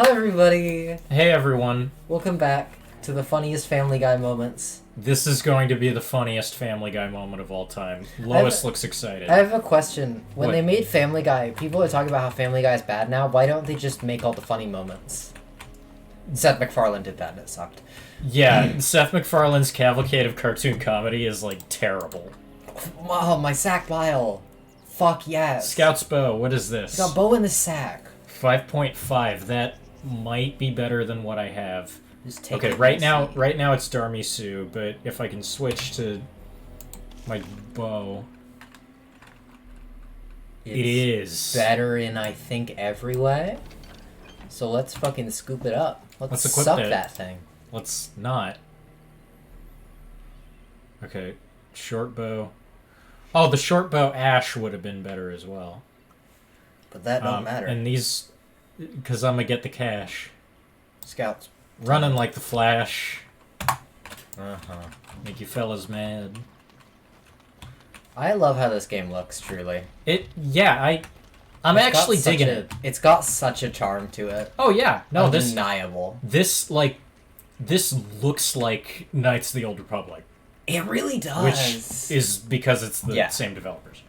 Hi everybody! Hey everyone. Welcome back to the funniest Family Guy moments. This is going to be the funniest Family Guy moment of all time. Lois looks excited. I have a question. When What? they made Family Guy, people are talking about how Family Guy is bad now. Why don't they just make all the funny moments? Seth MacFarlane did that and it sucked. Yeah, Seth MacFarlane's cavalcade of cartoon comedy is, like, terrible. Oh, my sack bile! Fuck yes! Scout's bow, what is this? It's got bow in the sack. 5.5. That might be better than what I have. Just take Okay, it right easy. now it's Darmy Sue, but if I can switch to my bow, it is better in, I think, every way. So let's fucking scoop it up. Let's equip suck it. that thing. Let's not. Okay, short bow. Oh, the short bow ash would have been better as well. But that don't matter. And these, because I'm gonna get the cash. Scouts. Running like the Flash. Uh-huh. Make you fellas mad. I love how this game looks, truly. I'm actually digging it. It's got such a charm to it. Oh yeah, no, Undeniable. this looks like Knights of the Old Republic. It really does. Which is because it's the same developers.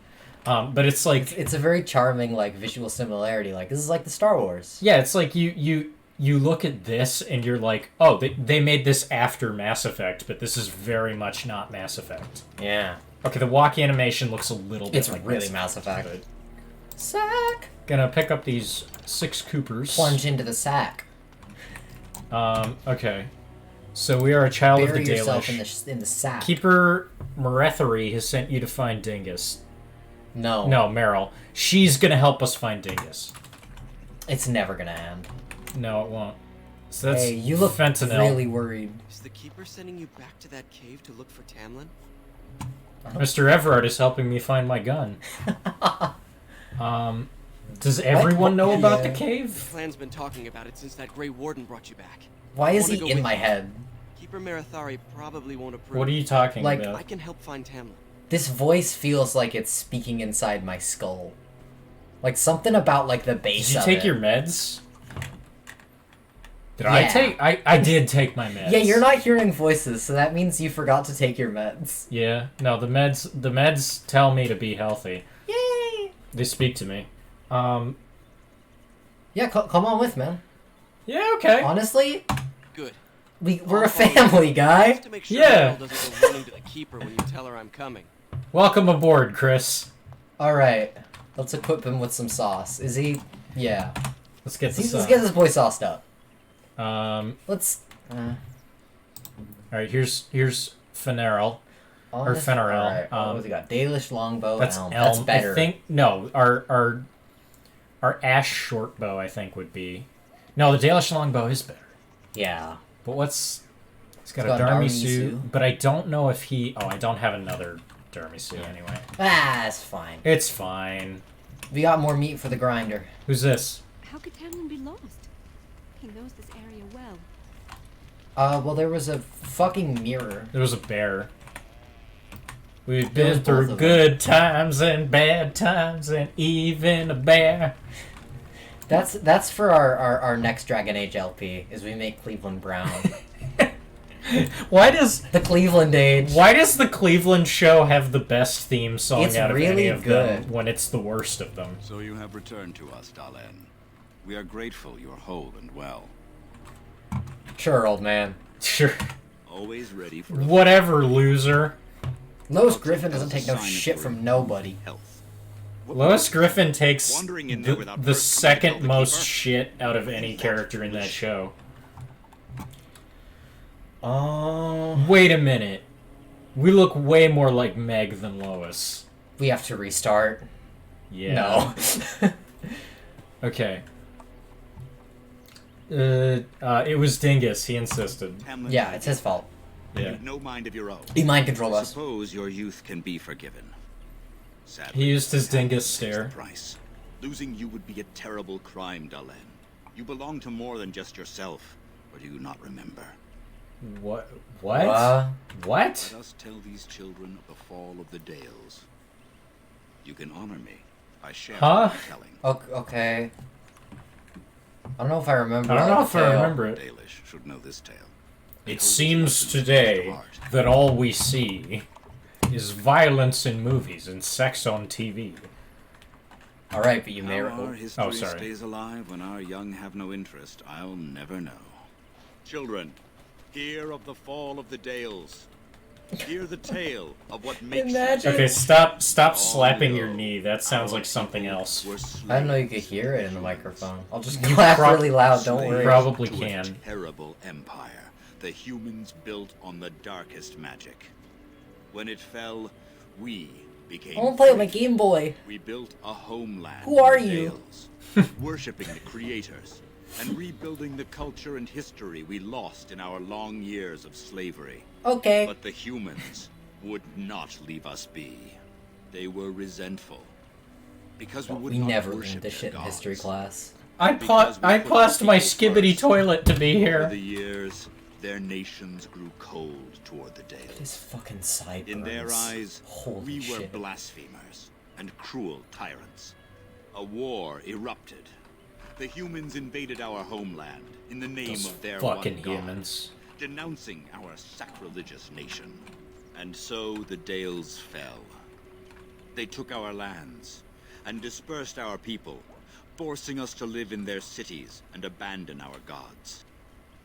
But it's like... It's a very charming, like, visual similarity. Like, this is like the Star Wars. Yeah, it's like you look at this and you're like, oh, they made this after Mass Effect, but this is very much not Mass Effect. Yeah. Okay, the walk animation looks a little bit like really Mass Effect. But... Sack! Gonna pick up these 6 Coopers. Plunge into the sack. Okay. So we are a child of the Bury yourself Dalish. in the sack. Keeper Marethery has sent you to find Dingus. No. No, Meryl. She's gonna help us find Dingus. It's never gonna end. No, it won't. So that's hey, you look fentanyl. really worried. Is the Keeper sending you back to that cave to look for Tamlin? Mr. Everard is helping me find my gun. Does everyone know about the cave? Clan's been talking about it since that Grey Warden brought you back. Why is he in my head? Keeper Marethari probably won't approve. What are you talking about? I can help find Tamlin. This voice feels like it's speaking inside my skull. Like something about like the base of it. Did you take your meds? Did I take? I did take my meds. Yeah, you're not hearing voices, so that means you forgot to take your meds. Yeah, no, the meds tell me to be healthy. Yay! They speak to me. Yeah, come on with, man. Yeah, okay. Honestly, good. We're a family, guy. To make sure Yeah. Meryl doesn't go running to the Keeper when you tell her I'm coming. Welcome aboard, Chris. All right, let's equip him with some sauce. Is he? Yeah. Let's get this. Let's get this boy sauced up. Let's. Uh, All right, here's Fenarel. Or Fenarel. Right. What's he got? Dalish longbow. That's elm. elm. That's better. I think no. Our ash shortbow, I think, would be. No, the Dalish longbow is better. Yeah. But what's? He's got a Darmisu, but I don't know if he. Oh, I don't have another Darmisu anyway. Ah, it's fine. It's fine. We got more meat for the grinder. Who's this? How could Tamlin be lost? He knows this area well. Well, there was a fucking mirror. There was a bear. We've There was been both through of them. good times and bad times and even a bear. That's for our next Dragon Age LP, is we make Cleveland Brown. Why does The Cleveland Age. the Cleveland show have the best theme song It's out of really any of them good. when it's the worst of them? So you have returned to us, Dalen. We are grateful you are whole and well. Sure, old man. Sure. Always ready for Whatever, loser. Lois Griffin doesn't take no shit from nobody. health. Lois Griffin takes Wandering in there without the first trying to tell second the most keeper? shit out of any character in that show. Wait a minute. We look way more like Meg than Lois. We have to restart. Yeah. No. Okay. It was Dingus. He insisted. Tamlin, Yeah, it's his fault. and Yeah. you've no mind of your own. He mind controlled I us. suppose your youth can be forgiven. Sadly, He used his dingus pays stare. the price. Losing you would be a terrible crime, Dalen. You belong to more than just yourself, or do you not remember? What? What? What? Let us tell these children of the fall of the Dales. You can honor me. I share Huh? what I'm telling. Okay. I don't know if I remember. I don't know the if I tale. remember it. Dalish should know this tale. It Told seems us lessons today of art. that all we see is violence in movies and sex on TV. All right, but you may. How our history sorry. stays alive when our young have no interest, I'll never know. Children, hear of the fall of the Dales. Hear the tale of what makes Imagine- Okay, stop Long slapping your ago, knee. That sounds our like something people else. were I didn't know you could slaves hear it in the microphone. I'll just You clap prob- really loud. Don't slaves worry. Probably to can. A terrible empire the humans built on the darkest magic. When it fell, we became I want to play with my free. Game Boy. We built a homeland. Who are in the you? Dales, worshipping the creators and rebuilding the culture and history we lost in our long years of slavery. Okay. But the humans would not leave us be. They were resentful because we would We not never worship learned this their shit in gods. history class. I Because we put passed my people skibbity first. toilet to be Over here. the years, their nations grew cold toward the Dales. This fucking sideburns. In their eyes, Holy we were shit. blasphemers and cruel tyrants. A war erupted. The humans invaded our homeland in the name Those of their fucking one god, humans. denouncing our sacrilegious nation. And so the Dales fell. They took our lands and dispersed our people, forcing us to live in their cities and abandon our gods.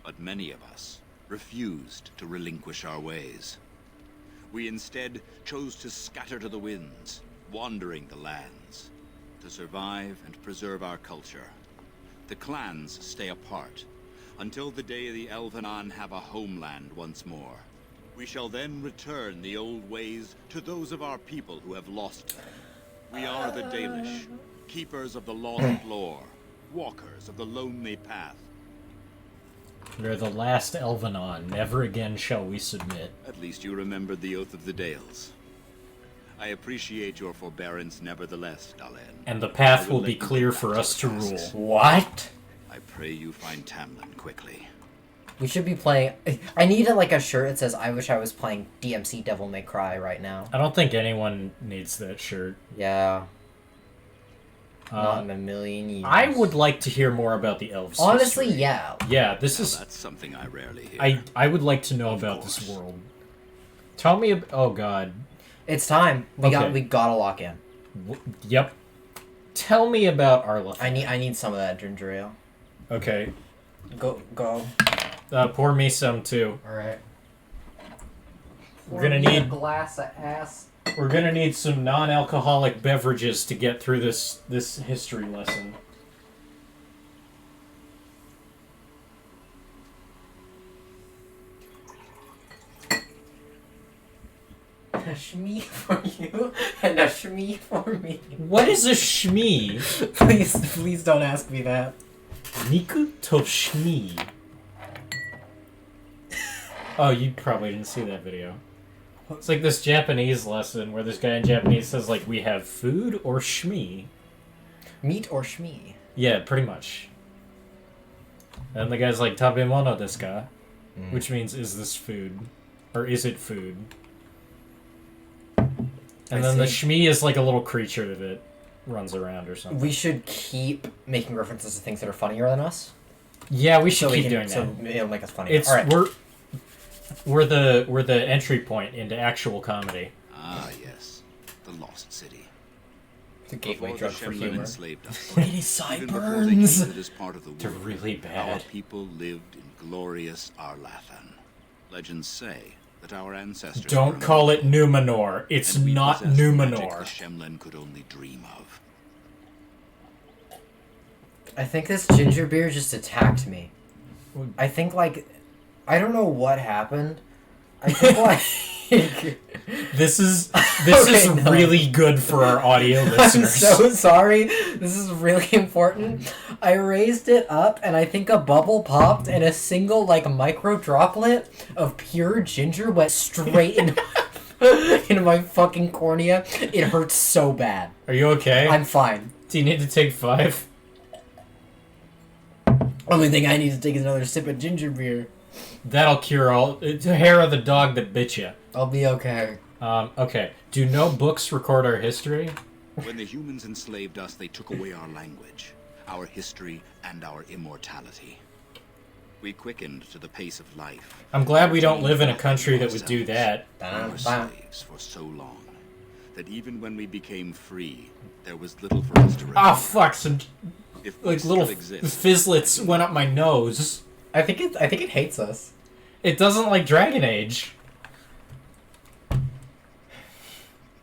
But many of us refused to relinquish our ways. We instead chose to scatter to the winds, wandering the lands, to survive and preserve our culture. The clans stay apart, until the day the Elvenon have a homeland once more. We shall then return the old ways to those of our people who have lost them. We are the Dalish, keepers of the lost lore, walkers of the lonely path. We're the last Elvenon. Never again shall we submit. At least you remembered the Oath of the Dales. I appreciate your forbearance nevertheless, Dalen. And the path I will let be you clear get for back us to your rule. tasks. What? I pray you find Tamlin quickly. We should be playing. I need like a shirt that says "I wish I was playing DMC Devil May Cry" right now. I don't think anyone needs that shirt. Yeah. Not Uh, in a million years. I would like to hear more about the elves. honestly, history. yeah. Yeah, this Now is. that's something I rarely hear. I would like to know Of about this course. world. Tell me. Oh God. It's time. We Okay. gotta lock in. Yep. Tell me about Arla. I need some of that ginger ale. Okay. Go. Pour me some too. All right. We're gonna need. glass of ass. We're gonna need some non-alcoholic beverages to get through this history lesson. A shmee for you and a shmee for me. What is a shmee? Please don't ask me that. Niku to shmee. Oh, you probably didn't see that video. It's like this Japanese lesson where this guy in Japanese says like, we have food or shmee. Meat or shmee? Yeah, pretty much. And the guy's like, tabemono desu ka? Which means, is this food? Or is it food? And then the see. shmee is like a little creature that runs around or something. We should keep making references to things that are funnier than us. Yeah, we should So we keep can, doing so that. it'll make us funny. It's All right. we're the entry point into actual comedy. Ah, yes. The Lost City. It's a gateway Before drug the for Shemlen humor. enslaved us. Look at his Even before they came sideburns. to this part of the They're world, really our bad. people lived in glorious Arlathan. Legends say that our ancestors Don't were call it immortal, Numenor. It's and we not possessed magic the Numenor. Shemlen could only dream of. I think this ginger beer just attacked me. I think like, I don't know what happened. I think like. This is Okay, no. really good for our audio I'm listeners. so sorry. This is really important. I raised it up and I think a bubble popped and a single like micro droplet of pure ginger went straight into my fucking cornea. It hurts so bad. Are you okay? I'm fine. Do you need to take 5? Only thing I need to take is another sip of ginger beer. That'll cure all. It's the hair of the dog that bit you. I'll be okay. Okay. Do no books record our history? When the humans enslaved us, they took away our language, our history, and our immortality. We quickened to the pace of life. I'm glad we don't live in a country that would do that. We were slaves for so long that even when we became free, there was little for us to remember. Oh fuck! Some If we like little still exist, fizzlets went up my nose. I think it hates us. It doesn't like Dragon Age.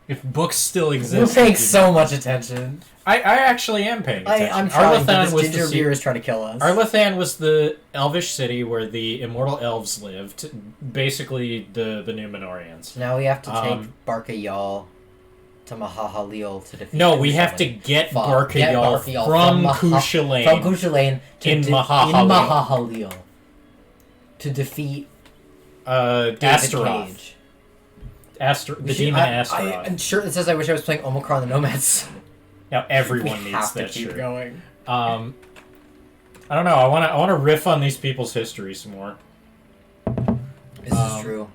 If books still exist, You're paying so much attention. I actually am paying attention. I'm trying, but this was ginger the beer is trying to kill us. Arlathan was the elvish city where the immortal elves lived, basically the Numenorians. Now we have to take Barca-Yal to Mahahalil to defeat. No, we have to get Barca-Yal from Kushalane. From Kushalane to in Mahahalil. To defeat Astaroth. The demon Astaroth. I'm sure it says I wish I was playing Omicron the Nomads. Now everyone we needs have that to keep shirt. going. I don't know. I want to riff on these people's history some more. This is true.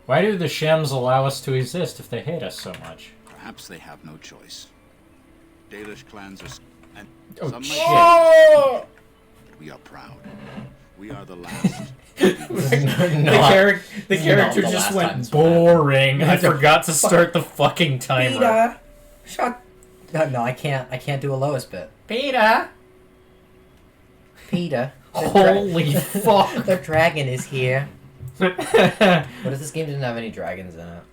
Why do the Shems allow us to exist if they hate us so much? perhaps they have no choice. Dalish clans are... and Oh, some shit. might but we are proud. We are the last. The character the just last went time's boring. I forgot to start the fucking timer. Peter, shut. No, I can't do a Lois bit. Peter. Peter. Holy fuck. The dragon is here. What if this game didn't have any dragons in it?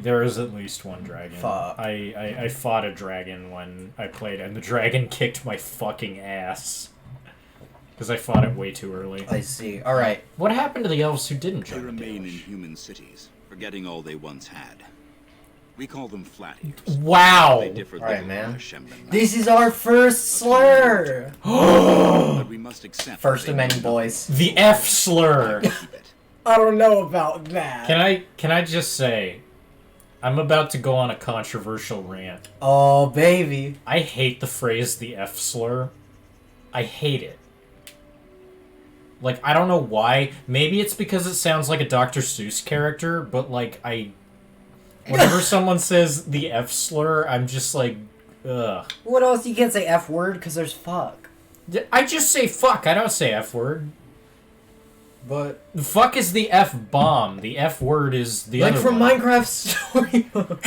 There is at least one dragon. Fuck. I fought a dragon when I played, and the dragon kicked my fucking ass. Because I fought it way too early. I see. Alright. What happened to the elves who didn't They join the remain in Dalish? human cities, forgetting all they once had. We call them flat ears. Wow! They differ Alright, little man. from our Shemden This is our first slur! but we must accept First they of many, know boys. The F slur! nothing. Keep it. I don't know about that. Can I just say, I'm about to go on a controversial rant. Oh, baby. I hate the phrase the F slur. I hate it. Like, I don't know why. Maybe it's because it sounds like a Dr. Seuss character, but, like, whenever someone says the F slur, I'm just like, ugh. What else? You can't say F word because there's fuck. I just say fuck, I don't say F word. But Fuck is the F bomb. The F word is the like other from one. Minecraft Storybook.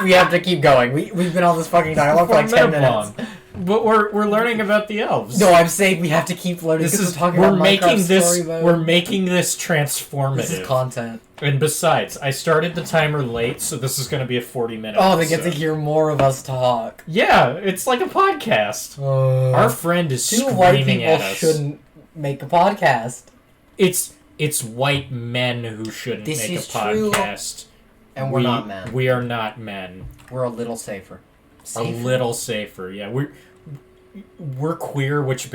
we have to keep going. We've been on this fucking dialogue for like 10 minutes. But we're learning about the elves. No, I'm saying we have to keep learning. This is talking we're about making Minecraft this Story Mode. we're making this transformative. This is content. And besides, I started the timer late, so this is going to be a 40-minute. Oh, they get to episode. hear more of us talk. Yeah, it's like a podcast. Our friend is two white screaming people at us. shouldn't make a podcast, It's white men who shouldn't This make a is true. podcast. and we're not men. We are not men. We're a little safer. A little safer. Yeah, we're queer, which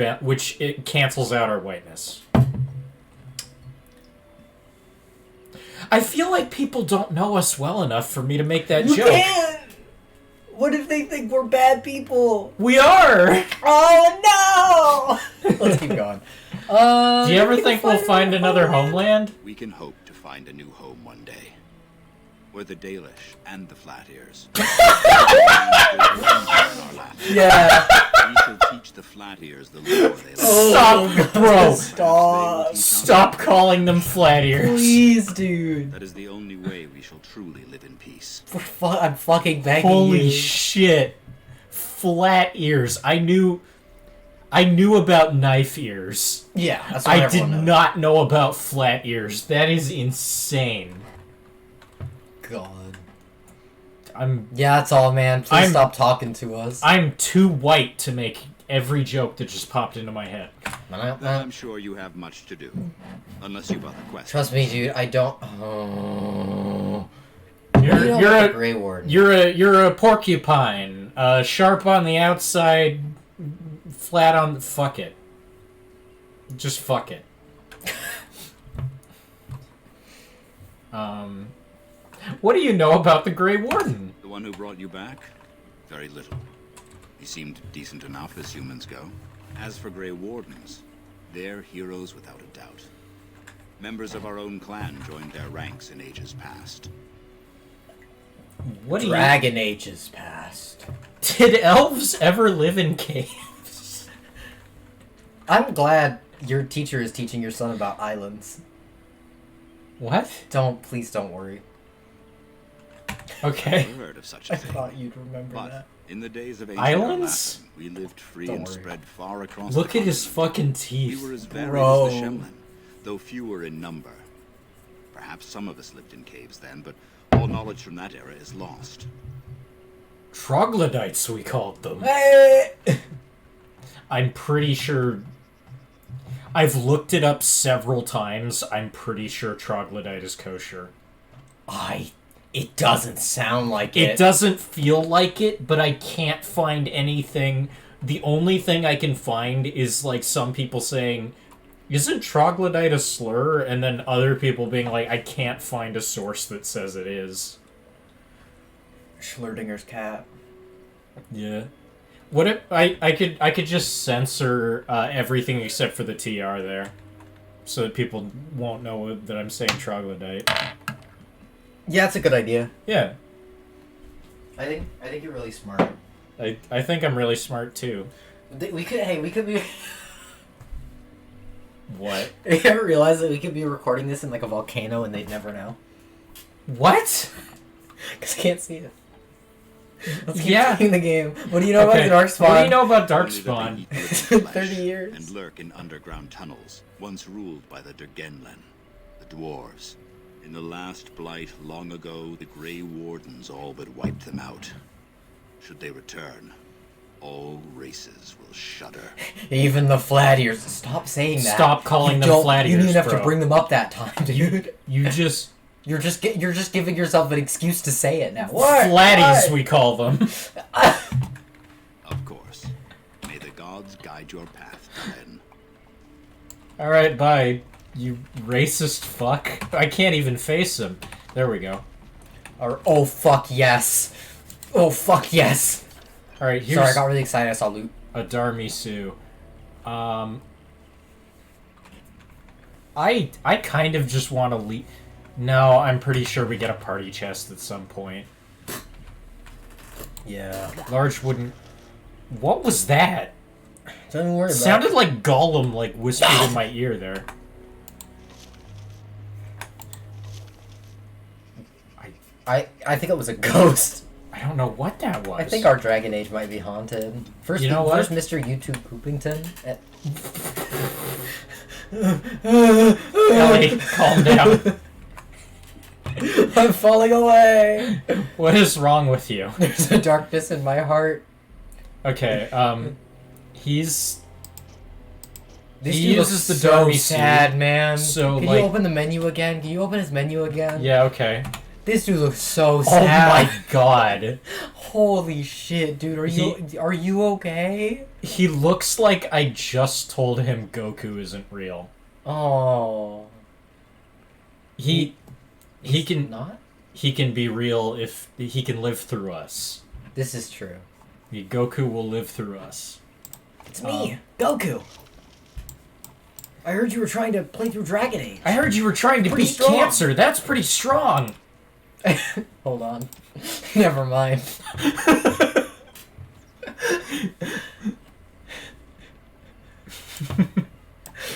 it cancels out our whiteness. I feel like people don't know us well enough for me to make that joke. can't. What if they think we're bad people? We are. Oh no! Let's keep going. Do you ever think we'll find another homeland? We can hope to find a new home one day. We're the Dalish and the Flat Ears. Yeah. We shall teach the Flat Ears the lore they love. Stop, bro. Stop. Stop calling them flat ears. Please, dude. That is the only way we shall truly live in peace. I'm fucking begging Holy you. shit. Flat ears. I knew about knife ears. Yeah, that's what I did everyone knows. not know about flat ears. That is insane. God. Yeah, that's all, man. Please stop talking to us. I'm too white to make every joke that just popped into my head. Then I'm sure you have much to do. Unless you bought the quest. Trust me, dude. I don't. Oh. You're a a Grey Warden. You're a porcupine. Sharp on the outside, flat on. Fuck it. Just fuck it. What do you know about the Grey Warden? The one who brought you back? Very little. He seemed decent enough as humans go. As for Grey Wardens, they're heroes without a doubt. Members of our own clan joined their ranks in ages past. What do Dragon Ages past. Did elves ever live in caves? I'm glad your teacher is teaching your son about islands. What? Please don't worry. Okay. Never heard of such a I thing. thought you'd remember But that. in the days of ancient Islands? Alaska, we lived free Don't and worry. spread far across Look the at his continent. fucking We teeth. were as varied Bro. as the Shemlen, though fewer in number. Perhaps some of us lived in caves then, but all knowledge from that era is lost. Troglodytes, we called them. Hey! I'm pretty sure... I've looked it up several times. I'm pretty sure troglodyte is kosher. It doesn't sound like it. It doesn't feel like it, but I can't find anything. The only thing I can find is, like, some people saying, isn't troglodyte a slur? And then other people being like, I can't find a source that says it is. Schlerdinger's cat. Yeah. What if I could just censor everything except for the TR there, so that people won't know that I'm saying troglodyte. Yeah, that's a good idea. Yeah. I think you're really smart. I think I'm really smart too. We could be. What? You ever realize that we could be recording this in like a volcano and they'd never know? What? Because I can't see it. Let's keep Yeah. playing the game. What do you know about the Dark Spawn? What do you know about Only that Darkspawn? they eat living 30 flesh years. And lurk in underground tunnels, once ruled by the Dergenlen, the dwarves. In the last blight long ago, the Grey Wardens all but wiped them out. Should they return, all races will shudder. Even the flat ears. Stop saying that. Stop calling You them don't- flat You didn't ears, have to bro. bring them up that time, dude. You just You're just giving yourself an excuse to say it now. flatties, What? we call them. Of course. May the gods guide your path, Glenn. All right, bye, you racist fuck. I can't even face him. There we go. Or, oh fuck yes. Oh fuck yes. All right, here's Sorry, I got really excited. I saw loot. a Darmisu. I kind of just want to leave. No, I'm pretty sure we get a party chest at some point. Yeah. Large wooden. What was that? Don't even worry about Sounded like Gollum, like whispered in my ear there. I think it was a ghost. I don't know what that was. I think our Dragon Age might be haunted. First, You know what? First, Mr. YouTube Poopington. Ellie, calm down. I'm falling away. What is wrong with you? There's a darkness in my heart. Okay, he's This He dude uses looks the so Darby sad, suit, man. so, Can like- you open the menu again? Can you open his menu again? yeah, okay. This dude looks so Oh sad. my god. Holy shit, dude. Are you okay? He looks like I just told him Goku isn't real. Oh. He can Not? he can be real if he can live through us. This is true. Goku will live through us. It's me, Goku. I heard you were trying to play through Dragon Age. I heard you were trying to Pretty beat strong. cancer. That's pretty strong. Hold on. Never mind.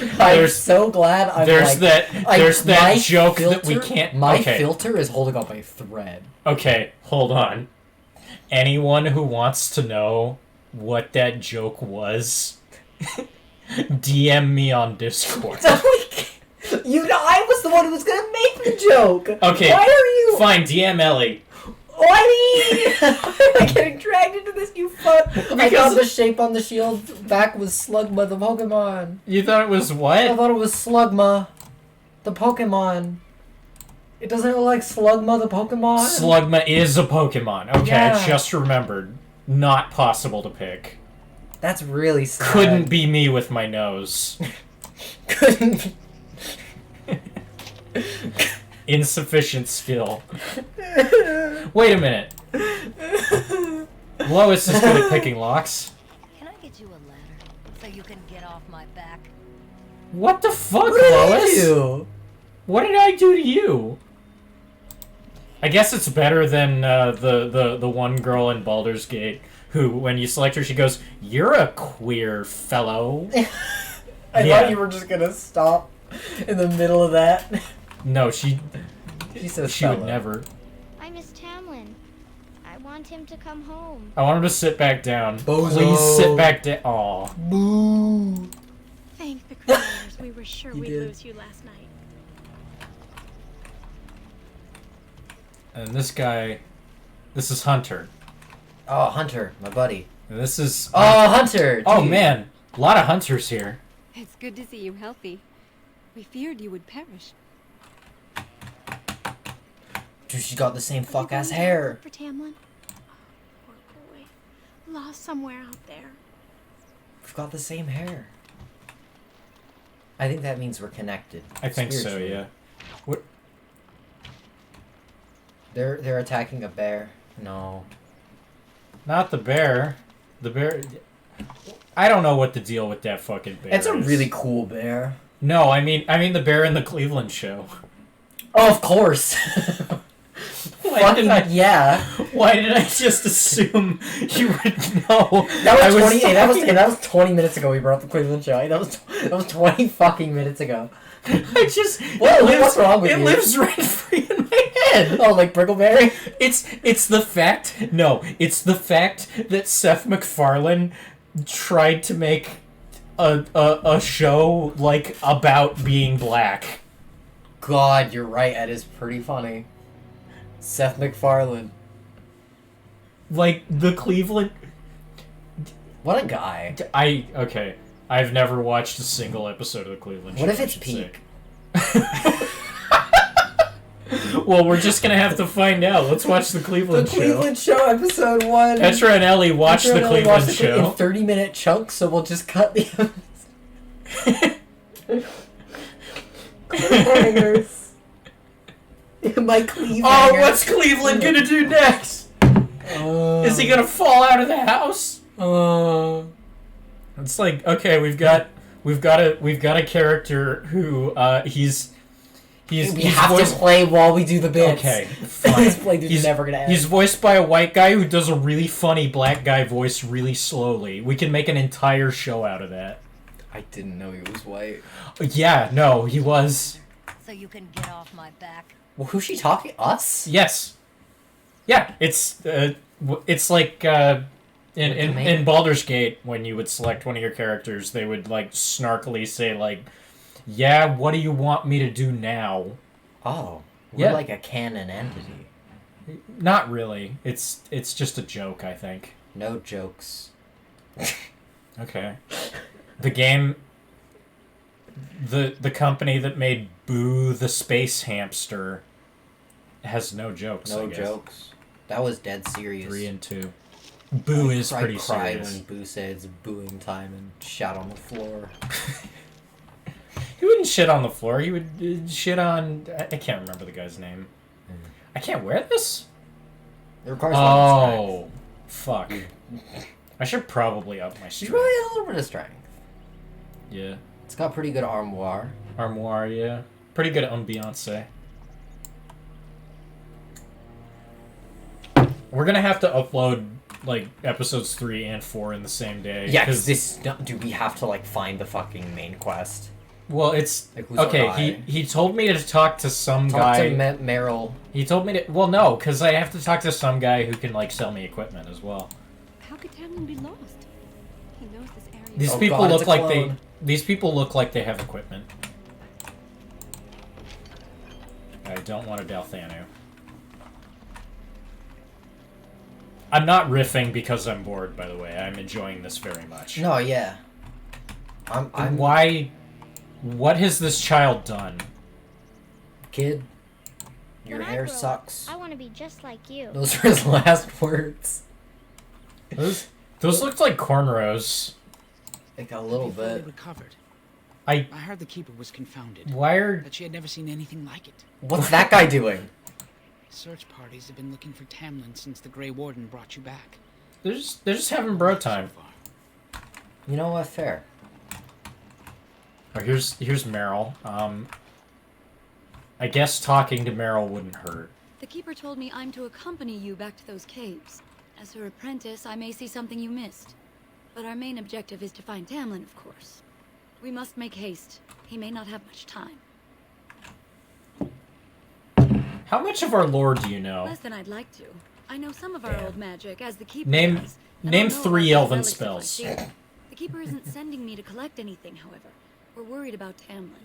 I'm There's- so glad I'm There's like... there's that my joke that we filter- can't. My okay. filter is holding up a thread. Okay, hold on. Anyone who wants to know what that joke was, DM me on Discord. I was the one who was gonna make the joke. Okay, Why are you? Fine, DM Ellie. Why am I getting dragged into this? You fuck! I Because- thought the shape on the shield back was Slugma, the Pokemon. You thought it was I what? thought it was Slugma, the Pokemon. It doesn't look like Slugma, the Pokemon. Slugma is a Pokemon. Okay, Yeah. I just remembered. Not possible to pick. That's really sad. Couldn't be me with my nose. Couldn't. Insufficient skill. Wait a minute. Lois is good at picking locks. Can I get you a ladder so you can get off my back? What the fuck, What did I Lois? do? What did I do to you? I guess it's better than the one girl in Baldur's Gate who, when you select her, she goes, "You're a queer fellow." I Yeah. thought you were just gonna stop in the middle of that. No, she says would fellow. never. I miss Tamlin. I want him to come home. I want him to sit back down. Bozo. Please sit back down. Aw. Boo. Thank the creators. We were sure You we'd did. lose you last night. And this guy, this is Hunter. Oh, Hunter, my buddy. And this is. Oh, Hunter. Oh dude. man, a lot of hunters here. It's good to see you healthy. We feared you would perish. Dude, she got the same Are you fuck ass going to hair. look for Tamlin? Poor boy. Lost somewhere out there. We've got the same hair. I think that means we're connected. I think so, spiritually. yeah. What? They're attacking a bear. No. Not the bear. The bear. I don't know what the deal with that fucking bear It's a is. really cool bear. No, I mean the bear in the Cleveland show. Oh, of course. Why did I? Yeah. Why did I just assume you would know? That I was 20. Hey, talking- that was 20 minutes ago. We brought up the Cleveland show. Hey, that was 20 fucking minutes ago. I just. What's wrong with it you? lives rent free in my head. Oh, like Brickleberry? It's the fact. No, it's the fact that Seth MacFarlane tried to make a show like about being black. God, you're right. That is pretty funny. Seth MacFarlane. Like the Cleveland. What a guy. Okay. I've never watched a single episode of the Cleveland show. What if I it's should peak? say. Well, we're just gonna have to find out. Let's watch the The Cleveland show. Cleveland show, episode 1. Petra and Ellie watch Petra the and Ellie Cleveland watched show. in 30-minute chunks, so we'll just cut the Cliffhangers. My Cleveland. Oh, what's Cleveland gonna do next? Is he gonna fall out of the house? It's like, okay, we've got a character who We he's have voiced, to play while we do the bits. okay, This fine. playthrough's never gonna end. He's voiced by a white guy who does a really funny black guy voice really slowly. We can make an entire show out of that. I didn't know he was white. Yeah, no, he was. So you can get off my back. Well, who's she talking? Us? Yes. Yeah, it's like in Baldur's Gate, when you would select one of your characters, they would like snarkily say like, "Yeah, what do you want me to do now?" Oh, we're Yeah. like a canon entity. Not really. It's just a joke, I think. No jokes. Okay. The game, the company that made Boo the Space Hamster has no jokes. No I guess. jokes. That was dead serious. 3 and 2. Boo is I pretty cried serious. when Boo said it's booing time and shat on the floor. He wouldn't shit on the floor. He would shit on. I can't remember the guy's name. I can't wear this. It requires a lot of Oh, fuck. I should probably up my strength. strength. You really have a little bit of strength. Yeah. It's got pretty good armoire. Armoire, yeah. Pretty good ambiance. We're gonna have to upload like episodes 3 and 4 in the same day. Yeah, because this. Do we have to like find the fucking main quest? Well, it's Like, who's our okay. guy? He told me to talk to some Talk guy. to Meryl. He told me to. Well, no, because I have to talk to some guy who can like sell me equipment as well. How could Tamlin be lost? He knows this area. These Oh people God, it's look a like clone. These people look like they have equipment. I don't want a Dalthanu. I'm not riffing because I'm bored, by the way. I'm enjoying this very much. No, yeah. I'm Why? What has this child done? kid. Your When I hair grow up, sucks. I want to be just like you. Those are his last words. Those looked like cornrows. Like a little Before they bit. recovered. I. I heard the keeper was confounded. Why are That she had never seen anything like it. What's that guy doing? Search parties have been looking for Tamlin since the Grey Warden brought you back. they're just having bro time? So far. You know what? Fair. Oh, here's Meryl. I guess talking to Meryl wouldn't hurt. The keeper told me I'm to accompany you back to those caves. As her apprentice, I may see something you missed. But our main objective is to find Tamlin, of course. We must make haste. He may not have much time. How much of our lore do you know? Less than I'd like to. I know some of our old magic, as the Keeper Name does, and name I'll know 3 about elven relics if I spells. see them. The Keeper isn't sending me to collect anything, however. We're worried about Tamlin.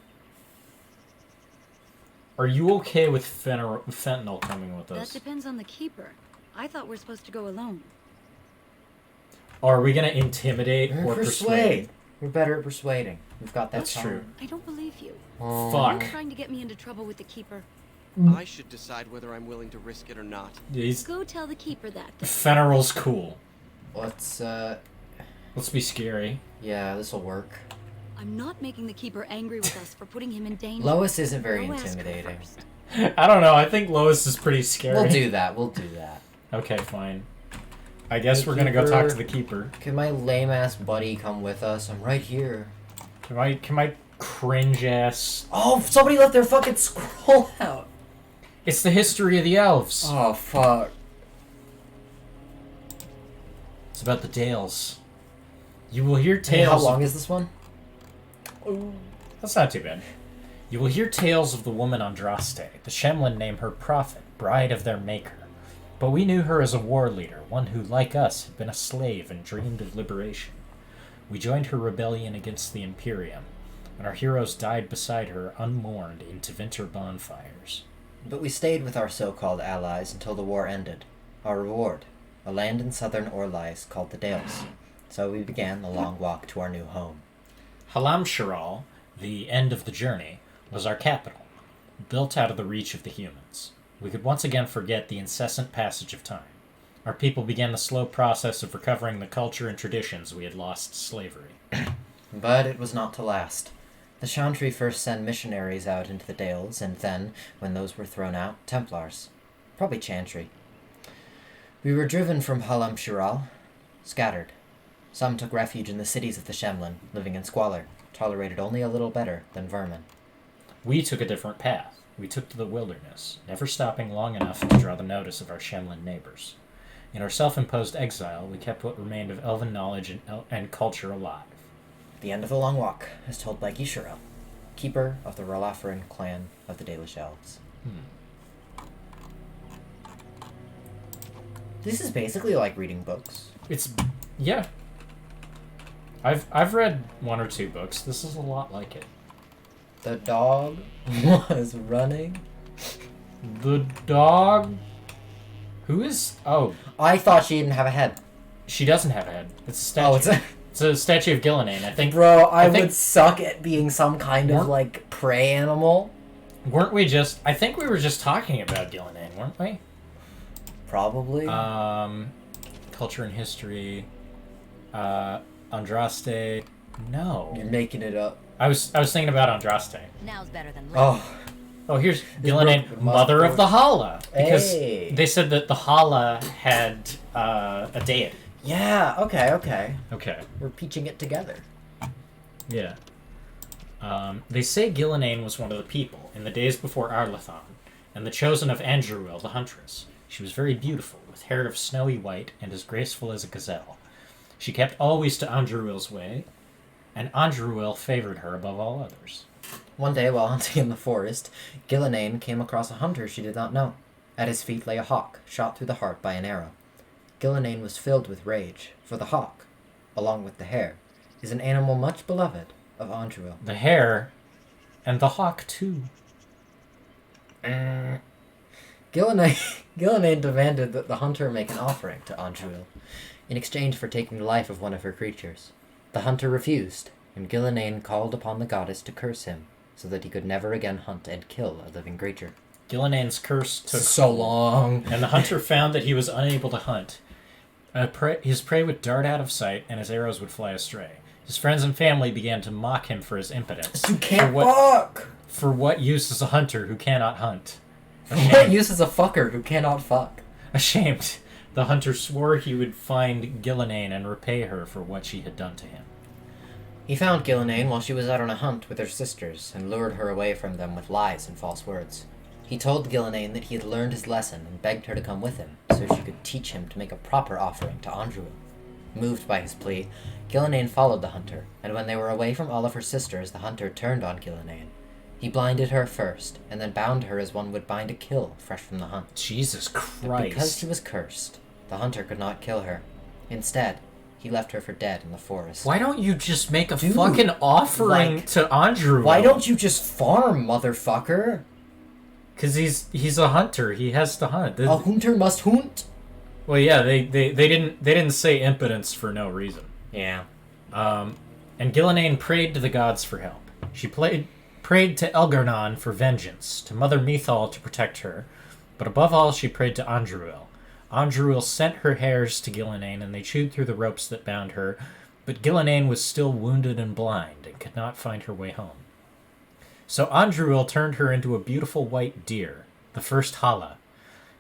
Are you okay with fentanyl coming with That us? depends on the Keeper. I thought we're supposed to go alone. Are we gonna intimidate or persuade? We're better at persuading. We've got that. That's song. true. I don't believe you. Fuck. You're trying to get me into trouble with the Keeper. I should decide whether I'm willing to risk it or not. Go tell the Keeper that. Fenrir's cool. Let's be scary. Yeah, this'll work. I'm not making the Keeper angry with us for putting him in danger. Lois isn't very Go ask her intimidating. first. I don't know. I think Lois is pretty scary. We'll do that. We'll do that. Okay, fine. I guess we're gonna go talk to the Keeper. Can my lame ass buddy come with us? I'm right here. Can my cringe ass? Oh, somebody left their fucking scroll out. It's the history of the elves. Oh fuck. It's about the Dales. You will hear Hey, tales. how long is this one? That's not too bad. You will hear tales of the woman Andraste. The Shemlin name her prophet, bride of their maker. But we knew her as a war leader, one who, like us, had been a slave and dreamed of liberation. We joined her rebellion against the Imperium, and our heroes died beside her unmourned in Tevinter bonfires. But we stayed with our so-called allies until the war ended. Our reward, a land in southern Orlais called the Dales. So we began the long walk to our new home. Halamshiral, the end of the journey, was our capital, built out of the reach of the humans. We could once again forget the incessant passage of time. Our people began the slow process of recovering the culture and traditions we had lost to slavery. But it was not to last. The Chantry first sent missionaries out into the Dales, and then, when those were thrown out, Templars. Probably Chantry. We were driven from Halamshiral, scattered. Some took refuge in the cities of the Shemlin, living in squalor, tolerated only a little better than vermin. We took a different path. We took to the wilderness, never stopping long enough to draw the notice of our Shemlin neighbors. In our self-imposed exile, we kept what remained of elven knowledge and culture alive. The end of the long walk, as told by Gisharel, keeper of the Rolafarin clan of the Dalish Elves. This is basically like reading books. Yeah. I've read 1 or 2 books. This is a lot like it. The dog was running. The dog? Who is... Oh. I thought she didn't have a head. She doesn't have a head. It's a statue. Oh, it's a... It's a statue of Gillenane, I think. Bro, I would suck at being some kind of, like, prey animal. Weren't we just... I think we were just talking about Gillenane, weren't we? Probably. Culture and history. Andraste. No. You're making it up. I was thinking about Andraste. Now's better than later. Oh, here's Gillenane, mother of the Hala. Because they said that the Hala had a deity. Yeah, okay. Okay. We're piecing it together. Yeah. They say Gillenane was one of the people in the days before Arlathon, and the chosen of Andruil, the huntress. She was very beautiful, with hair of snowy white and as graceful as a gazelle. She kept always to Andruil's way, and Andruil favored her above all others. One day, while hunting in the forest, Gillenane came across a hunter she did not know. At his feet lay a hawk, shot through the heart by an arrow. Gillenane was filled with rage, for the hawk, along with the hare, is an animal much beloved of Andruil. The hare, and the hawk too. Gillenane demanded that the hunter make an offering to Andruil, in exchange for taking the life of one of her creatures. The hunter refused, and Gillenane called upon the goddess to curse him, so that he could never again hunt and kill a living creature. Gillenane's curse took so long, and the hunter found that he was unable to hunt. His prey would dart out of sight, and his arrows would fly astray. His friends and family began to mock him for his impotence. You can't fuck! For what use is a hunter who cannot hunt? What use is a fucker who cannot fuck? Ashamed, the hunter swore he would find Gillenane and repay her for what she had done to him. He found Gillenane while she was out on a hunt with her sisters, and lured her away from them with lies and false words. He told Gillenane that he had learned his lesson and begged her to come with him, so she could teach him to make a proper offering to Andruil. Moved by his plea, Gillenane followed the hunter, and when they were away from all of her sisters, the hunter turned on Gillenane. He blinded her first, and then bound her as one would bind a kill fresh from the hunt. Jesus But Christ. because she was cursed, the hunter could not kill her. Instead, he left her for dead in the forest. Why don't you just make a Dude, fucking offering like, to Andrew? Why don't you just farm, motherfucker? Because he's a hunter. He has to hunt. A hunter must hunt. Well, yeah, they didn't say impotence for no reason. Yeah. And Gillenane prayed to the gods for help. She prayed to Elgarnon for vengeance, to Mother Methal to protect her, but above all she prayed to Andruil. Andruil sent her hairs to Gillenane, and they chewed through the ropes that bound her, but Gillenane was still wounded and blind, and could not find her way home. So Andruil turned her into a beautiful white deer, the first Hala,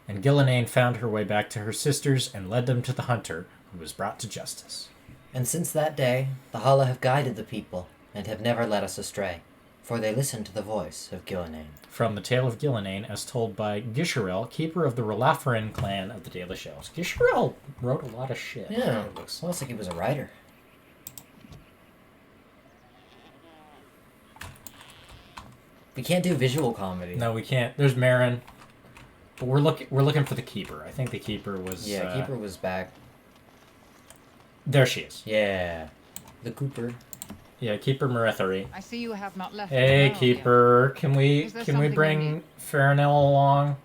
and Gillenane found her way back to her sisters and led them to the hunter, who was brought to justice. And since that day, the Hala have guided the people, and have never led us astray, for they listen to the voice of Gillenane. From the Tale of Gillenane, as told by Gisherel, keeper of the Rolafarin clan of the Daily Shells. Gisherel wrote a lot of shit. Yeah, it looks almost like he was a writer. We can't do visual comedy. No, we can't. There's Marin, but we're looking for the keeper. I think the keeper was. Yeah, keeper was back. There she is. Yeah, the Cooper. Yeah, keeper Marethari. I see you have not left. Hey, the world keeper, yet. can we Is there can we something you bring need? Farinel along?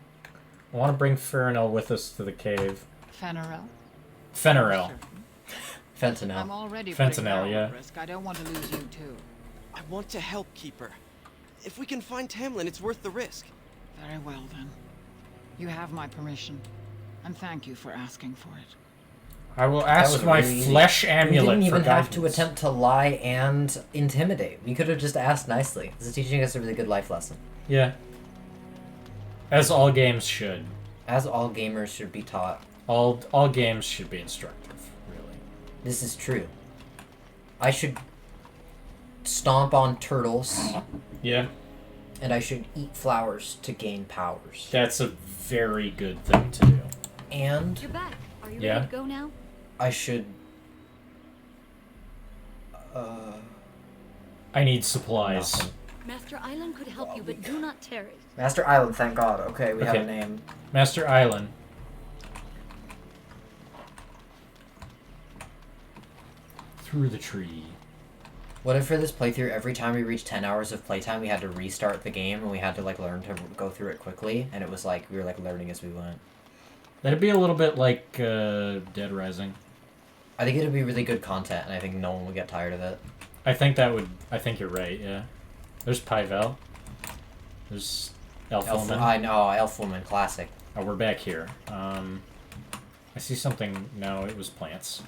I want to bring Farinel with us to the cave. Fenarel? Fenarel. Fentanyl. I'm already Fentanyl, putting her yeah. at risk. I don't want to lose you too. I want to help Keeper. If we can find Tamlin, it's worth the risk. Very well then. You have my permission, and thank you for asking for it. I will That ask was my really easy. flesh We amulet didn't for even have to guidance. attempt to lie and intimidate. We could have just asked nicely. This is teaching us a really good life lesson. Yeah. As all games should. As all gamers should be taught. All games should be instructive, really. This is true. I should stomp on turtles. Yeah. And I should eat flowers to gain powers. That's a very good thing to do. And You're back. Are you Yeah. ready to go now? I should... I need supplies. Nothing. Master Island could help you, but do not tarry. Master Island, thank God. Okay, we have Okay. a name. Master Island. Through the tree. What if for this playthrough, every time we reached 10 hours of playtime, we had to restart the game and we had to, like, learn to go through it quickly, and it was like, we were, like, learning as we went. That'd be a little bit like Dead Rising. I think it'd be really good content, and I think no one would get tired of it. I think you're right, yeah. There's Pyvel. There's Elf Woman. I know, Elf Woman, classic. Oh, we're back here. I see something. No, it was plants.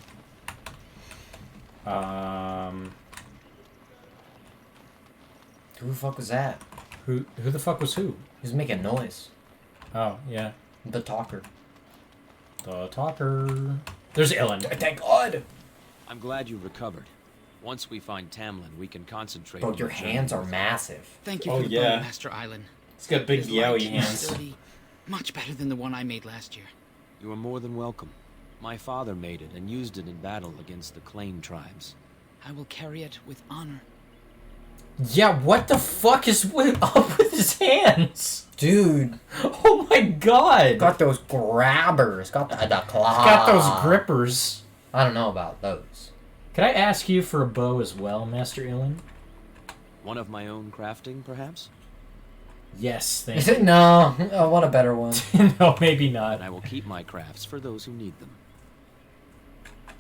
Who the fuck was that? Who the fuck was who? Who's making noise? Oh, yeah. The talker. The talker. There's Ellen. Thank God! I'm glad you recovered. Once we find Tamlin, we can concentrate Bro, on your the journey. hands are massive. Thank you Oh, for the yeah. bow, Master Island. It's got big It is light yowie and hands. sturdy, much better than the one I made last year. You are more than welcome. My father made it and used it in battle against the Claim tribes. I will carry it with honor. Yeah, what the fuck is up with his hands? Dude. Oh my god. Got those grabbers. Got the claw. Got those grippers. I don't know about those. Can I ask you for a bow as well, Master Ellen? One of my own crafting, perhaps? Yes, thank you. No, I want a better one. No, maybe not. And I will keep my crafts for those who need them.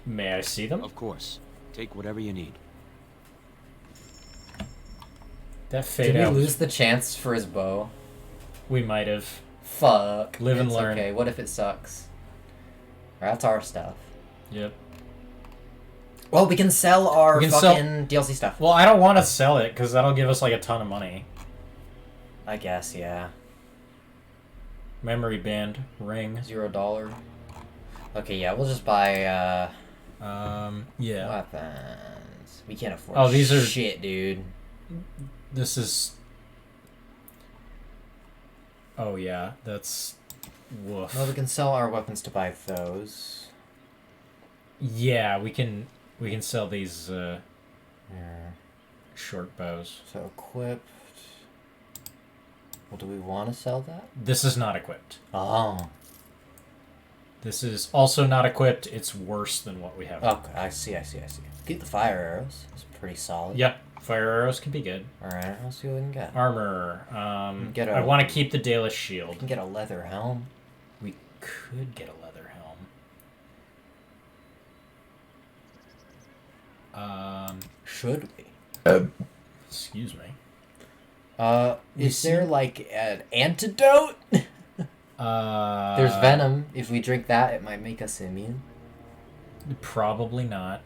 May I see them? Of course. Take whatever you need. That fade Did we out. lose the chance for his bow? We might have. Fuck. Live and It's learn. Okay, what if it sucks? That's our stuff. Yep. Well, we can sell our We can fucking DLC stuff. Well, I don't want to sell it because that'll give us like a ton of money. I guess, yeah. Memory band ring. $0. Okay, yeah, we'll just buy Yeah. weapons. We can't afford Oh, these are- shit, dude. This is. Oh yeah, that's... woof. Well, we can sell our weapons to buy those. Yeah, we can sell these Yeah. short bows. So equipped. Well, do we want to sell that? This is not equipped. Oh. This is also not equipped. It's worse than what we have. Okay, I see. Get the fire arrows. It's pretty solid. Yep, fire arrows can be good. Alright, let's see what we can get. Armor. Get I a- want to keep the Dalus We shield. can get a leather helm. We could get a leather helm. Should we? Excuse me. Is there like an antidote? There's venom. If we drink that, it might make us immune. Probably not.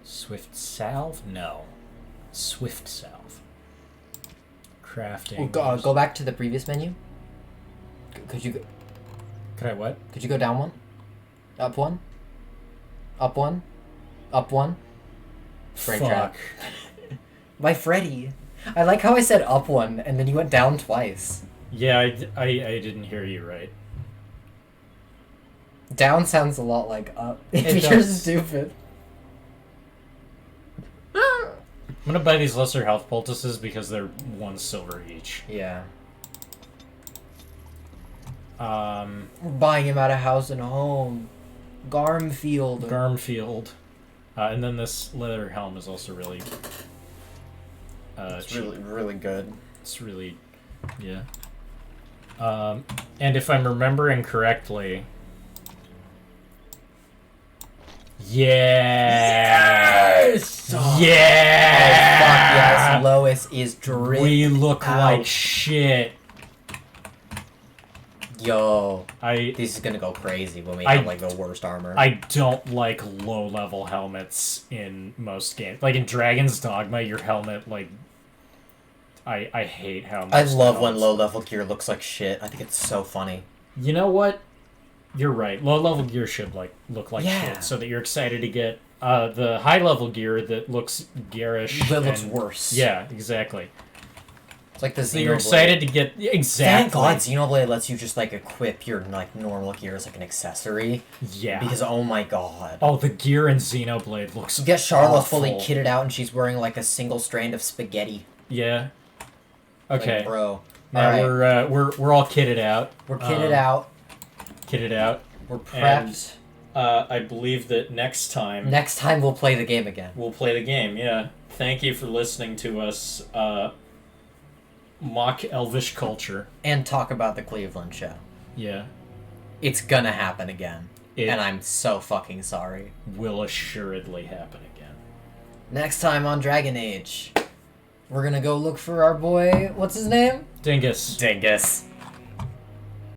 Swift salve? No. Swift salve. Crafting. Go back to the previous menu. Could you go? Could I what? Could you go down one? Up one? Up one? Up one? Brain trap. By Freddy. I like how I said up one and then you went down twice. Yeah, I didn't hear you right. Down sounds a lot like up. It You're does. stupid. I'm gonna buy these lesser health poultices because they're 1 silver each. Yeah. We're buying him out of house and home. Garmfield. Garmfield. And then this leather helm is also really... it's cheap. really good. It's really... yeah. And if I'm remembering correctly... Yes! Yeah! Oh, fuck yes. Lois is dripped We look out. like shit. Yo. This is gonna go crazy when we have, like, the worst armor. I don't like low-level helmets in most games. Like, in Dragon's Dogma, your helmet, like... I hate how I most love when helmets- low-level gear looks like shit. I think it's so funny. You know what? You're right. Low-level gear should, like, look like Yeah. shit, so that you're excited to get the high-level gear that looks garish. That looks and- worse. Yeah, exactly. It's like the Xenoblade. So you're excited to get... Exactly. Thank God Xenoblade lets you just, like, equip your, like, normal gear as, like, an accessory. Yeah. Because, oh my god. Oh, the gear in Xenoblade looks You get Charlotte awful. fully kitted out and she's wearing, like, a single strand of spaghetti. Yeah. Okay. Like, bro. Now Alright. we're all kitted out. We're kitted out. Kitted out. We're prepped. And, I believe that next time... Next time we'll play the game again. We'll play the game, yeah. Thank you for listening to us, mock elvish culture. And talk about the Cleveland show. Yeah. It's gonna happen again. It and I'm so fucking sorry. will assuredly happen again. Next time on Dragon Age, we're gonna go look for our boy, what's his name? Dingus. Dingus.